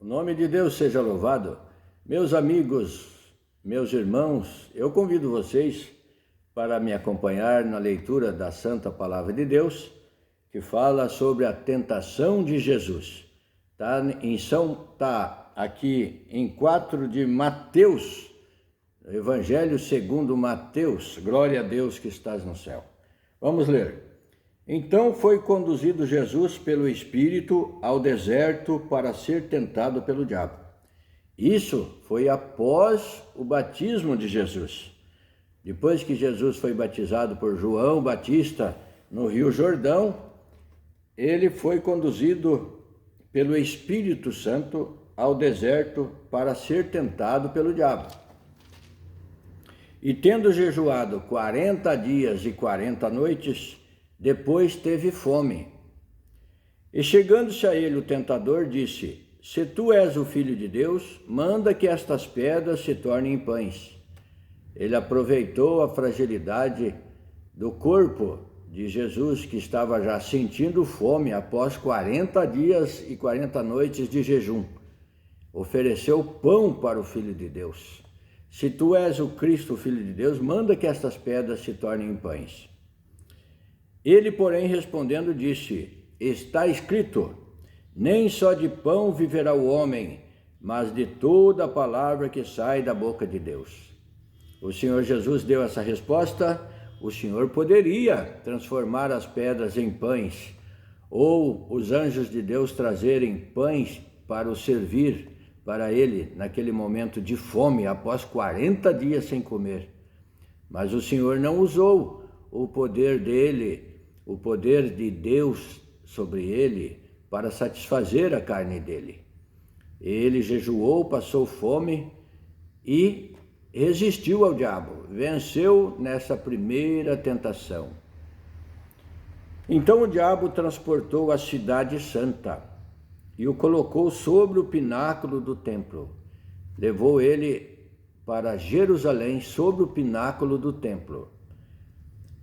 O nome de Deus seja louvado. Meus amigos, meus irmãos, eu convido vocês para me acompanhar na leitura da Santa Palavra de Deus, que fala sobre a tentação de Jesus. Está aqui em 4 de Mateus, Evangelho segundo Mateus. Glória a Deus que estás no céu. Vamos ler. Então foi conduzido Jesus pelo Espírito ao deserto para ser tentado pelo diabo. Isso foi após o batismo de Jesus. Depois que Jesus foi batizado por João Batista no Rio Jordão, ele foi conduzido pelo Espírito Santo ao deserto para ser tentado pelo diabo. E tendo jejuado 40 dias e 40 noites, depois teve fome. E chegando-se a ele o tentador, disse: Se tu és o Filho de Deus, manda que estas pedras se tornem pães. Ele aproveitou a fragilidade do corpo de Jesus, que estava já sentindo fome após 40 dias e 40 noites de jejum. Ofereceu pão para o Filho de Deus. Se tu és o Cristo, o Filho de Deus, manda que estas pedras se tornem pães. Ele, porém, respondendo, disse: Está escrito, nem só de pão viverá o homem, mas de toda a palavra que sai da boca de Deus. O Senhor Jesus deu essa resposta. O Senhor poderia transformar as pedras em pães, ou os anjos de Deus trazerem pães para o servir para ele naquele momento de fome, após 40 dias sem comer. Mas o Senhor não usou o poder dele, o poder de Deus sobre ele, para satisfazer a carne dele. Ele jejuou, passou fome e resistiu ao diabo, venceu nessa primeira tentação. Então o diabo transportou a cidade santa e o colocou sobre o pináculo do templo. Levou ele para Jerusalém sobre o pináculo do templo.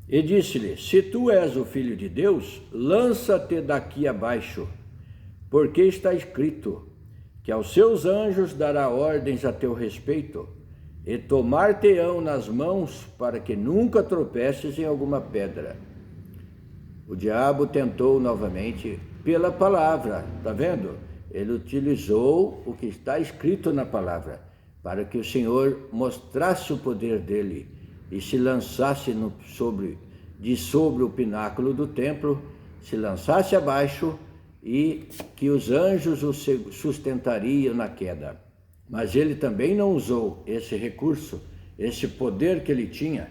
E disse-lhe: Se tu és o Filho de Deus, lança-te daqui abaixo, porque está escrito que aos seus anjos dará ordens a teu respeito, e tomar-te-ão nas mãos para que nunca tropeces em alguma pedra. O diabo tentou novamente pela palavra, está vendo? Ele utilizou o que está escrito na palavra, para que o Senhor mostrasse o poder dele e se lançasse sobre o pináculo do templo, se lançasse abaixo e que os anjos o sustentariam na queda. Mas ele também não usou esse recurso, esse poder que ele tinha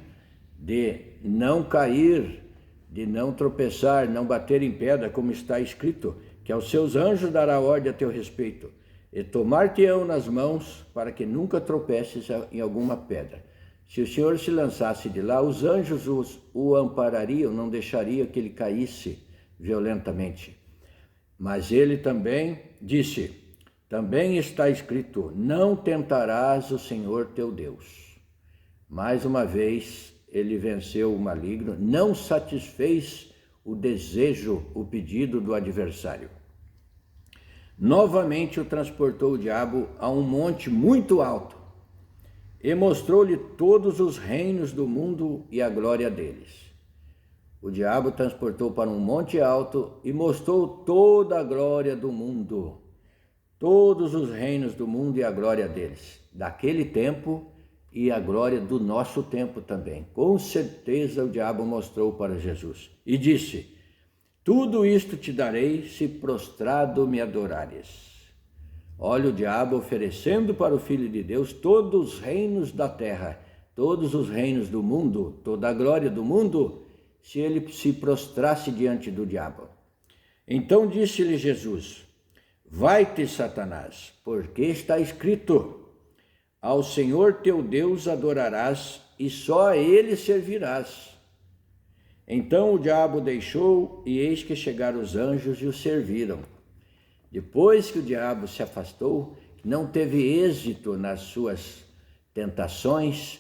de não cair, de não tropeçar, não bater em pedra, como está escrito, que aos seus anjos dará ordem a teu respeito, e tomar-te-ão nas mãos para que nunca tropeces em alguma pedra. Se o Senhor se lançasse de lá, os anjos o amparariam, não deixariam que ele caísse violentamente. Mas ele também disse: Também está escrito, não tentarás o Senhor teu Deus. Mais uma vez, ele venceu o maligno, não satisfez o desejo, o pedido do adversário. Novamente o transportou o diabo a um monte muito alto e mostrou-lhe todos os reinos do mundo e a glória deles. O diabo transportou para um monte alto e mostrou toda a glória do mundo, todos os reinos do mundo e a glória deles, daquele tempo e a glória do nosso tempo também. Com certeza o diabo mostrou para Jesus e disse: Tudo isto te darei se prostrado me adorares. Olha o diabo oferecendo para o Filho de Deus todos os reinos da terra, todos os reinos do mundo, toda a glória do mundo, se ele se prostrasse diante do diabo. Então disse-lhe Jesus: Vai-te, Satanás, porque está escrito: Ao Senhor teu Deus adorarás e só a ele servirás. Então o diabo deixou, e eis que chegaram os anjos e o serviram. Depois que o diabo se afastou, não teve êxito nas suas tentações,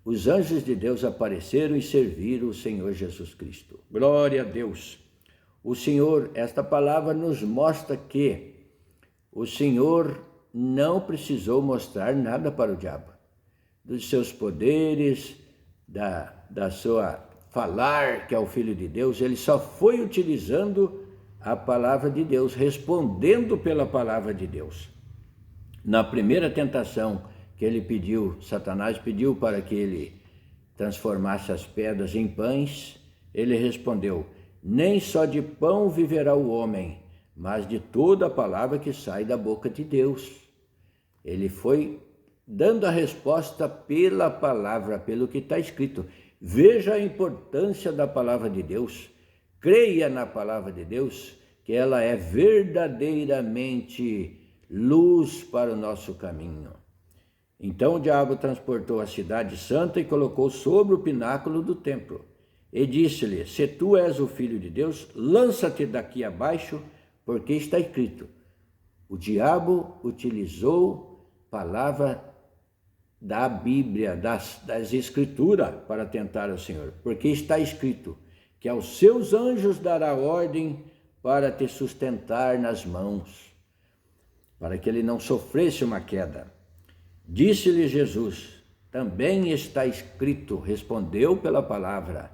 os anjos de Deus apareceram e serviram o Senhor Jesus Cristo. Glória a Deus! O Senhor, esta palavra nos mostra que o Senhor não precisou mostrar nada para o diabo. Dos seus poderes, da sua falar, que é o Filho de Deus, ele só foi utilizando a palavra de Deus, respondendo pela palavra de Deus. Na primeira tentação que ele pediu, Satanás pediu para que ele transformasse as pedras em pães, ele respondeu: nem só de pão viverá o homem, mas de toda a palavra que sai da boca de Deus. Ele foi dando a resposta pela palavra, pelo que está escrito. Veja a importância da palavra de Deus. Creia na palavra de Deus, que ela é verdadeiramente luz para o nosso caminho. Então o diabo transportou a cidade santa e colocou sobre o pináculo do templo. E disse-lhe: se tu és o Filho de Deus, lança-te daqui abaixo, porque está escrito. O diabo utilizou palavra da Bíblia, das Escrituras, para tentar o Senhor, porque está escrito que aos seus anjos dará ordem para te sustentar nas mãos, para que ele não sofresse uma queda. Disse-lhe Jesus: também está escrito, respondeu pela palavra,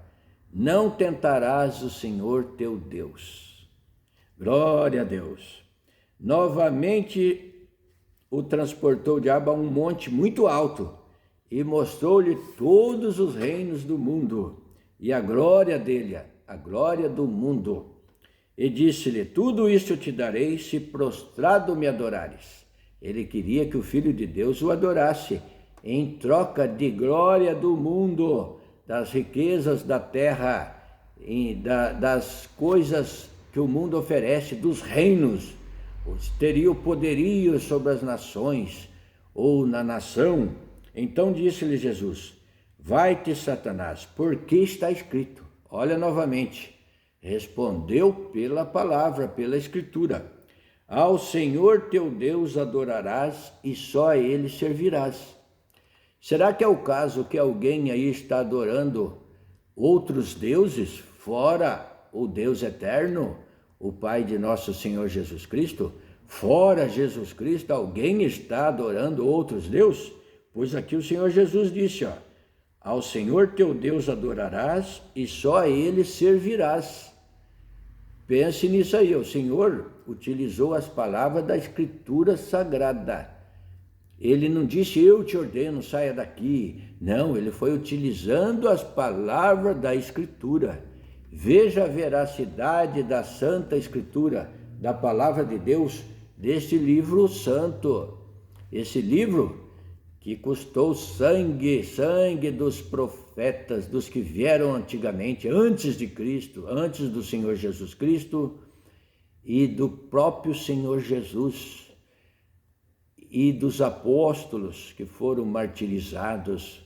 não tentarás o Senhor teu Deus. Glória a Deus. Novamente o transportou o diabo a um monte muito alto e mostrou-lhe todos os reinos do mundo e a glória dele, a glória do mundo. E disse-lhe: tudo isto te darei se prostrado me adorares. Ele queria que o Filho de Deus o adorasse em troca de glória do mundo, das riquezas da terra, das coisas que o mundo oferece, dos reinos. Teria o poderio sobre as nações ou na nação. Então disse-lhe Jesus: vai-te, Satanás, porque está escrito. Olha novamente, respondeu pela palavra, pela Escritura: ao Senhor teu Deus adorarás e só a Ele servirás. Será que é o caso que alguém aí está adorando outros deuses fora o Deus eterno, o Pai de nosso Senhor Jesus Cristo? Fora Jesus Cristo, alguém está adorando outros deuses? Pois aqui o Senhor Jesus disse, ao Senhor teu Deus adorarás e só a Ele servirás. Pense nisso aí, o Senhor utilizou as palavras da Escritura Sagrada. Ele não disse: eu te ordeno, saia daqui. Não, ele foi utilizando as palavras da Escritura. Veja a veracidade da Santa Escritura, da palavra de Deus, deste livro santo. Esse livro que custou sangue dos profetas, dos que vieram antigamente, antes de Cristo, antes do Senhor Jesus Cristo e do próprio Senhor Jesus e dos apóstolos que foram martirizados,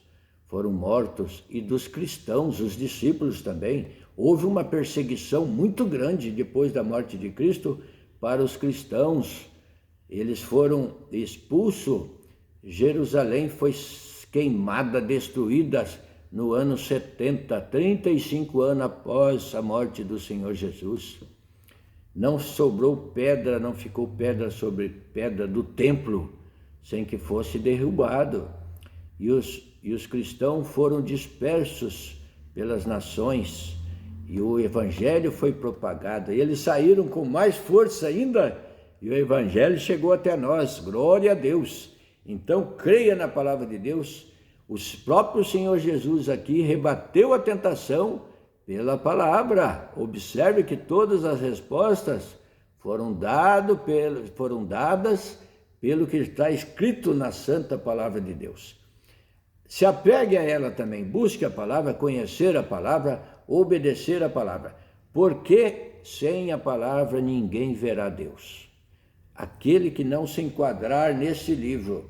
foram mortos, e dos cristãos, os discípulos também. Houve uma perseguição muito grande depois da morte de Cristo para os cristãos. Eles foram expulsos. Jerusalém foi queimada, destruída no ano 70, 35 anos após a morte do Senhor Jesus. Não sobrou pedra, não ficou pedra sobre pedra do templo sem que fosse derrubado. E os cristãos foram dispersos pelas nações e o evangelho foi propagado. E eles saíram com mais força ainda e o evangelho chegou até nós. Glória a Deus! Então creia na palavra de Deus. O próprio Senhor Jesus aqui rebateu a tentação pela palavra. Observe que todas as respostas foram dadas pelo que está escrito na santa palavra de Deus. Se apegue a ela também, busque a palavra, conhecer a palavra, obedecer a palavra, porque sem a palavra ninguém verá Deus. Aquele que não se enquadrar nesse livro,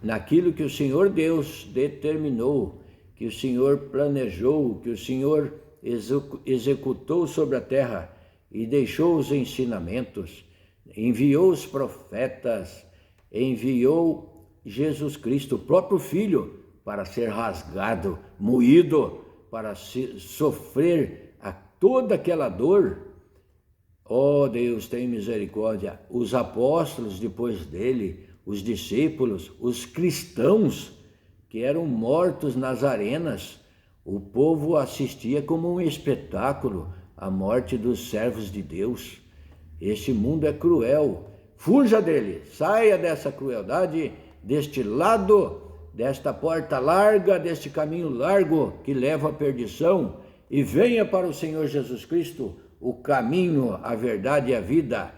naquilo que o Senhor Deus determinou, que o Senhor planejou, que o Senhor executou sobre a terra e deixou os ensinamentos, enviou os profetas, enviou Jesus Cristo, o próprio Filho, para ser rasgado, moído, para sofrer toda aquela dor. Ó Deus, tem misericórdia. Os apóstolos depois dele, os discípulos, os cristãos que eram mortos nas arenas, o povo assistia como um espetáculo a morte dos servos de Deus. Este mundo é cruel. Fuja dele, saia dessa crueldade, deste lado, desta porta larga, deste caminho largo que leva à perdição, e venha para o Senhor Jesus Cristo, o caminho, a verdade e a vida,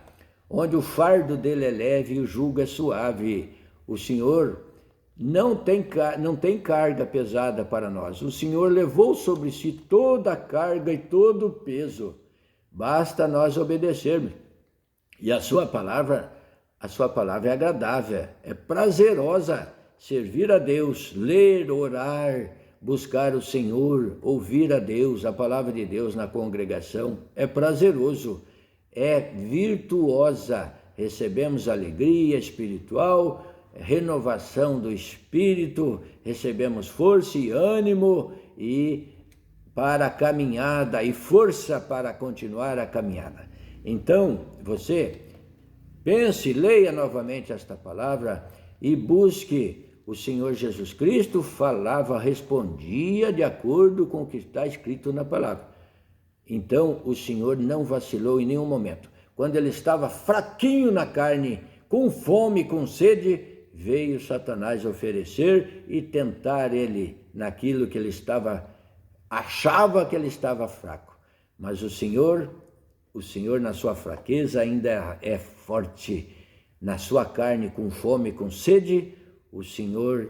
onde o fardo dele é leve e o jugo é suave. O Senhor não tem carga pesada para nós. O Senhor levou sobre si toda a carga e todo o peso. Basta nós obedecermos. E a sua palavra é agradável, é prazerosa. Servir a Deus, ler, orar, buscar o Senhor, ouvir a Deus, a palavra de Deus na congregação, é prazeroso, é virtuosa. Recebemos alegria espiritual, renovação do espírito, recebemos força e ânimo e para a caminhada e força para continuar a caminhada. Então, você pense, leia novamente esta palavra e busque. O Senhor Jesus Cristo falava, respondia de acordo com o que está escrito na palavra. Então, o Senhor não vacilou em nenhum momento. Quando ele estava fraquinho na carne, com fome, com sede, veio Satanás oferecer e tentar ele naquilo que ele achava que ele estava fraco. Mas o Senhor na sua fraqueza ainda é forte. Na sua carne, com fome, com sede, o Senhor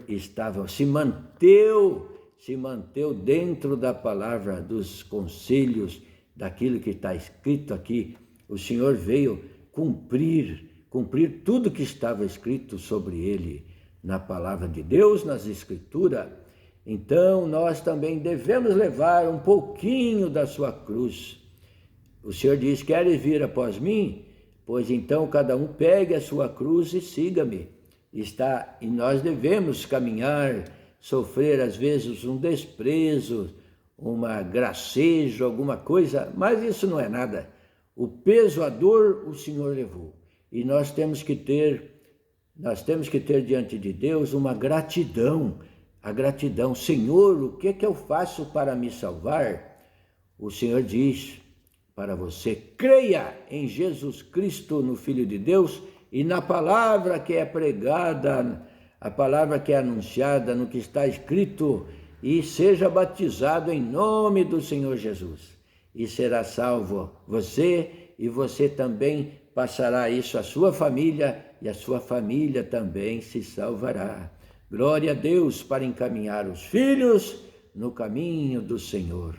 se manteve dentro da palavra, dos conselhos, daquilo que está escrito aqui. O Senhor veio cumprir tudo que estava escrito sobre ele na palavra de Deus, nas Escrituras. Então, nós também devemos levar um pouquinho da sua cruz. O Senhor diz: queres vir após mim? Pois então cada um pegue a sua cruz e siga-me. E nós devemos caminhar, sofrer às vezes um desprezo, uma gracejo, alguma coisa, mas isso não é nada. O peso, a dor, o Senhor levou. E nós temos que ter diante de Deus uma gratidão. A gratidão: Senhor, o que é que eu faço para me salvar? O Senhor diz para você: creia em Jesus Cristo, no Filho de Deus, e na palavra que é pregada, a palavra que é anunciada, no que está escrito, e seja batizado em nome do Senhor Jesus. E será salvo você, e você também passará isso à sua família, e a sua família também se salvará. Glória a Deus, para encaminhar os filhos no caminho do Senhor.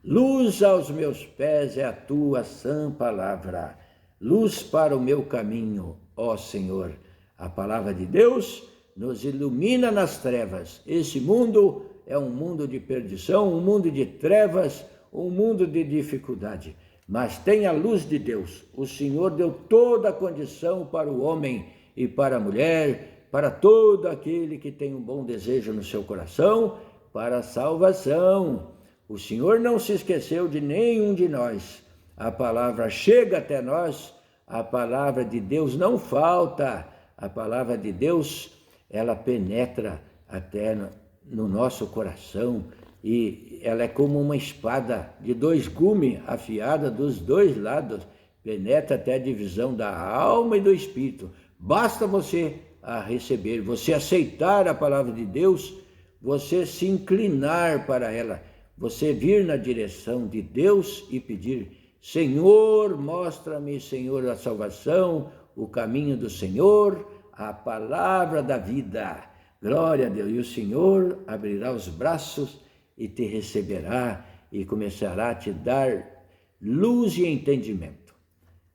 Luz aos meus pés é a tua sã palavra, luz para o meu caminho, ó Senhor. A palavra de Deus nos ilumina nas trevas. Esse mundo é um mundo de perdição, um mundo de trevas, um mundo de dificuldade. Mas tem a luz de Deus. O Senhor deu toda a condição para o homem e para a mulher, para todo aquele que tem um bom desejo no seu coração, para a salvação. O Senhor não se esqueceu de nenhum de nós. A palavra chega até nós, a palavra de Deus não falta. A palavra de Deus, ela penetra até no nosso coração, e ela é como uma espada de 2 gumes, afiada dos 2 lados, penetra até a divisão da alma e do espírito. Basta você receber, você aceitar a palavra de Deus, você se inclinar para ela, você vir na direção de Deus e pedir: Senhor, mostra-me, Senhor, a salvação, o caminho do Senhor, a palavra da vida. Glória a Deus. E o Senhor abrirá os braços e te receberá e começará a te dar luz e entendimento.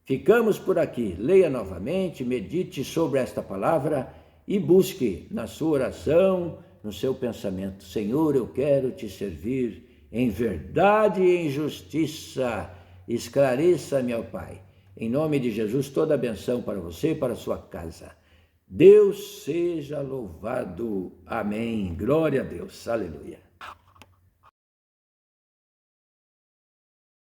Ficamos por aqui. Leia novamente, medite sobre esta palavra e busque na sua oração, no seu pensamento: Senhor, eu quero te servir em verdade e em justiça. Esclareça-me, ó Pai. Em nome de Jesus, toda a benção para você e para a sua casa. Deus seja louvado. Amém. Glória a Deus. Aleluia.